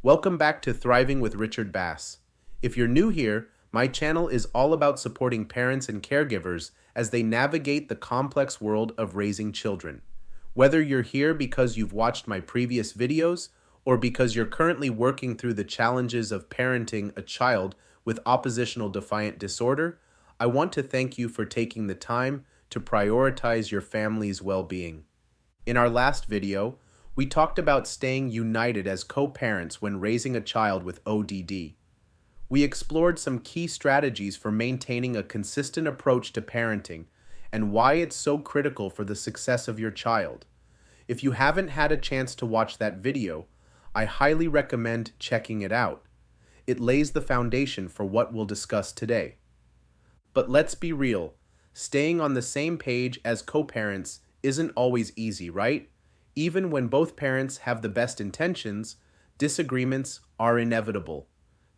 Welcome back to Thriving with Richard Bass. If you're new here, my channel is all about supporting parents and caregivers as they navigate the complex world of raising children. Whether you're here because you've watched my previous videos or because you're currently working through the challenges of parenting a child with oppositional defiant disorder, I want to thank you for taking the time to prioritize your family's well-being. In our last video, we talked about staying united as co-parents when raising a child with ODD. We explored some key strategies for maintaining a consistent approach to parenting and why it's so critical for the success of your child. If you haven't had a chance to watch that video, I highly recommend checking it out. It lays the foundation for what we'll discuss today. But let's be real, staying on the same page as co-parents isn't always easy, right? Even when both parents have the best intentions, disagreements are inevitable.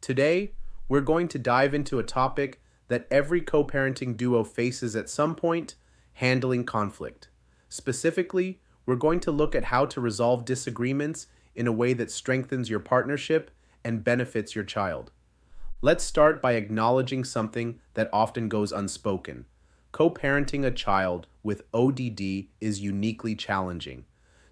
Today, we're going to dive into a topic that every co-parenting duo faces at some point: handling conflict. Specifically, we're going to look at how to resolve disagreements in a way that strengthens your partnership and benefits your child. Let's start by acknowledging something that often goes unspoken. Co-parenting a child with ODD is uniquely challenging.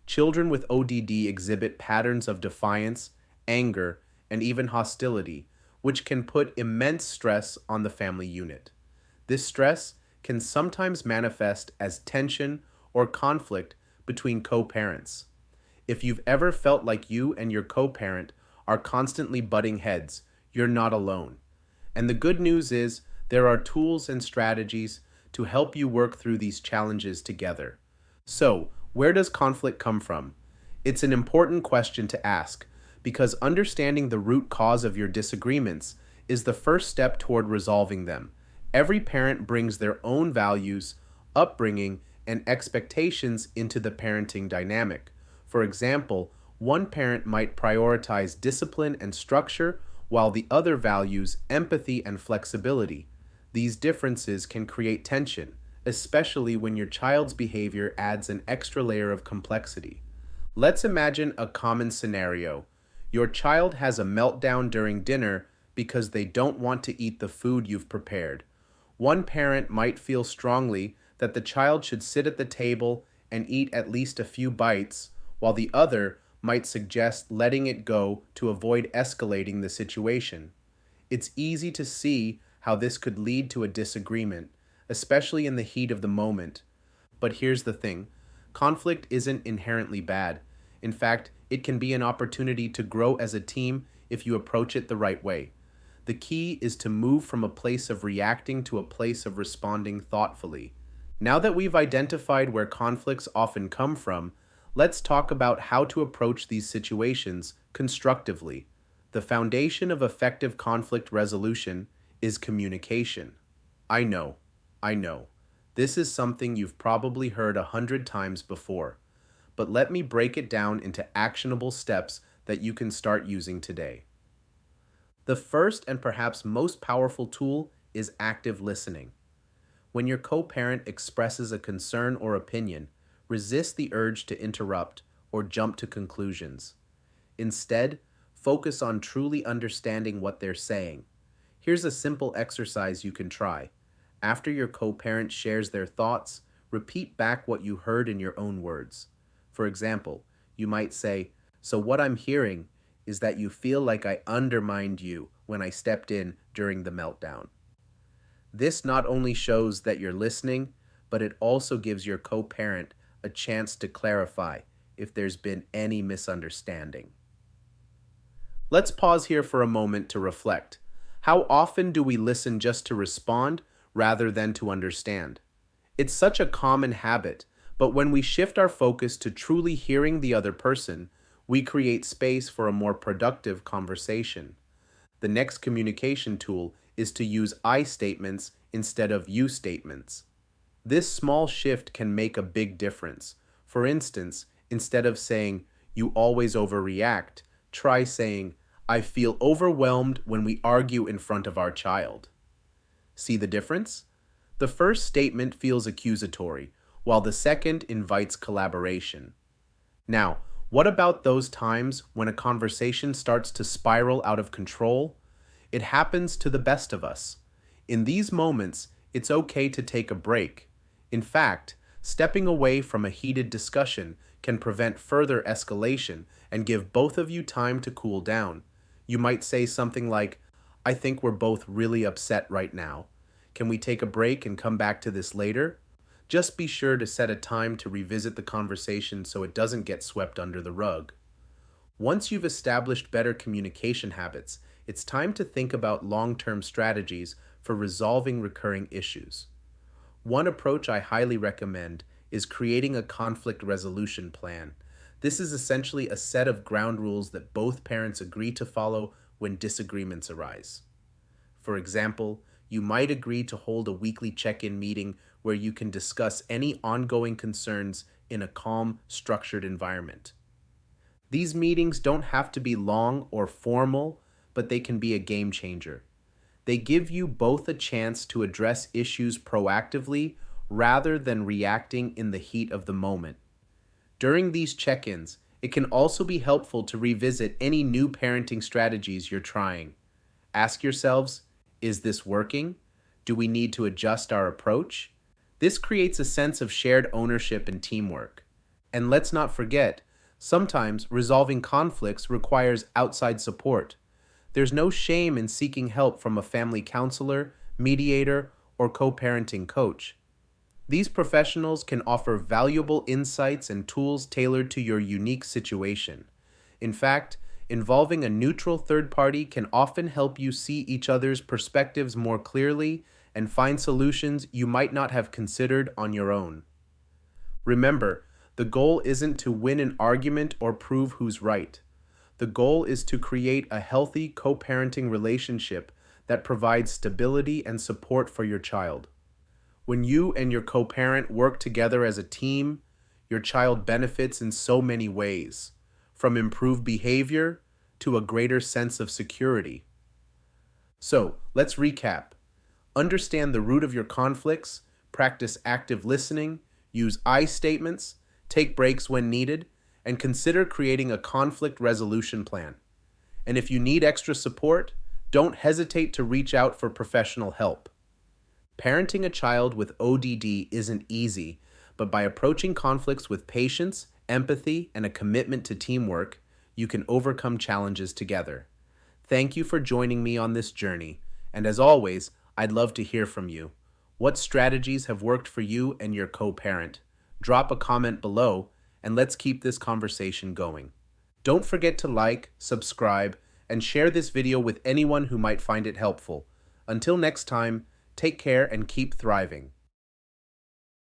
Children with ODD exhibit patterns of defiance, anger, and even hostility, which can put immense stress on the family unit. This stress can sometimes manifest as tension or conflict between co-parents. If you've ever felt like you and your co-parent are constantly butting heads, you're not alone. And the good news is there are tools and strategies to help you work through these challenges together. So, where does conflict come from? It's an important question to ask because understanding the root cause of your disagreements is the first step toward resolving them. Every parent brings their own values, upbringing, and expectations into the parenting dynamic. For example, one parent might prioritize discipline and structure while the other values empathy and flexibility. These differences can create tension, especially when your child's behavior adds an extra layer of complexity. Let's imagine a common scenario. Your child has a meltdown during dinner because they don't want to eat the food you've prepared. One parent might feel strongly that the child should sit at the table and eat at least a few bites, while the other might suggest letting it go to avoid escalating the situation. It's easy to see how this could lead to a disagreement, especially in the heat of the moment. But here's the thing, conflict isn't inherently bad. In fact, it can be an opportunity to grow as a team if you approach it the right way. The key is to move from a place of reacting to a place of responding thoughtfully. Now that we've identified where conflicts often come from, let's talk about how to approach these situations constructively. The foundation of effective conflict resolution is communication. I know. This is something you've probably heard 100 times before, but let me break it down into actionable steps that you can start using today. The first and perhaps most powerful tool is active listening. When your co-parent expresses a concern or opinion, resist the urge to interrupt or jump to conclusions. Instead, focus on truly understanding what they're saying. Here's a simple exercise you can try. After your co-parent shares their thoughts, repeat back what you heard in your own words. For example, you might say, "So what I'm hearing is that you feel like I undermined you when I stepped in during the meltdown." This not only shows that you're listening, but it also gives your co-parent a chance to clarify if there's been any misunderstanding. Let's pause here for a moment to reflect. How often do we listen just to respond rather than to understand? It's such a common habit, but when we shift our focus to truly hearing the other person, we create space for a more productive conversation. The next communication tool is to use I statements instead of you statements. This small shift can make a big difference. For instance, instead of saying, "You always overreact," try saying, "I feel overwhelmed when we argue in front of our child." See the difference? The first statement feels accusatory, while the second invites collaboration. Now, What about those times when a conversation starts to spiral out of control? It happens to the best of us. In these moments, it's okay to take a break. In fact, stepping away from a heated discussion can prevent further escalation and give both of you time to cool down. You might say something like, I think we're both really upset right now. Can we take a break and come back to this later? Just be sure to set a time to revisit the conversation so it doesn't get swept under the rug. Once you've established better communication habits, it's time to think about long-term strategies for resolving recurring issues. One approach I highly recommend is creating a conflict resolution plan. This is essentially a set of ground rules that both parents agree to follow when disagreements arise. For example, you might agree to hold a weekly check-in meeting where you can discuss any ongoing concerns in a calm, structured environment. These meetings don't have to be long or formal, but they can be a game changer. They give you both a chance to address issues proactively rather than reacting in the heat of the moment. During these check-ins, it can also be helpful to revisit any new parenting strategies you're trying. Ask yourselves, is this working? Do we need to adjust our approach? This creates a sense of shared ownership and teamwork. And let's not forget, sometimes resolving conflicts requires outside support. There's no shame in seeking help from a family counselor, mediator, or co-parenting coach. These professionals can offer valuable insights and tools tailored to your unique situation. In fact, involving a neutral third party can often help you see each other's perspectives more clearly and find solutions you might not have considered on your own. Remember, the goal isn't to win an argument or prove who's right. The goal is to create a healthy co-parenting relationship that provides stability and support for your child. When you and your co-parent work together as a team, your child benefits in so many ways, from improved behavior to a greater sense of security. So, let's recap. Understand the root of your conflicts, practice active listening, use I statements, take breaks when needed, and consider creating a conflict resolution plan. And if you need extra support, don't hesitate to reach out for professional help. Parenting a child with ODD isn't easy, but by approaching conflicts with patience, empathy, and a commitment to teamwork, you can overcome challenges together. Thank you for joining me on this journey, and as always, I'd love to hear from you. What strategies have worked for you and your co-parent? Drop a comment below, and let's keep this conversation going. Don't forget to like, subscribe, and share this video with anyone who might find it helpful. Until next time, take care and keep thriving.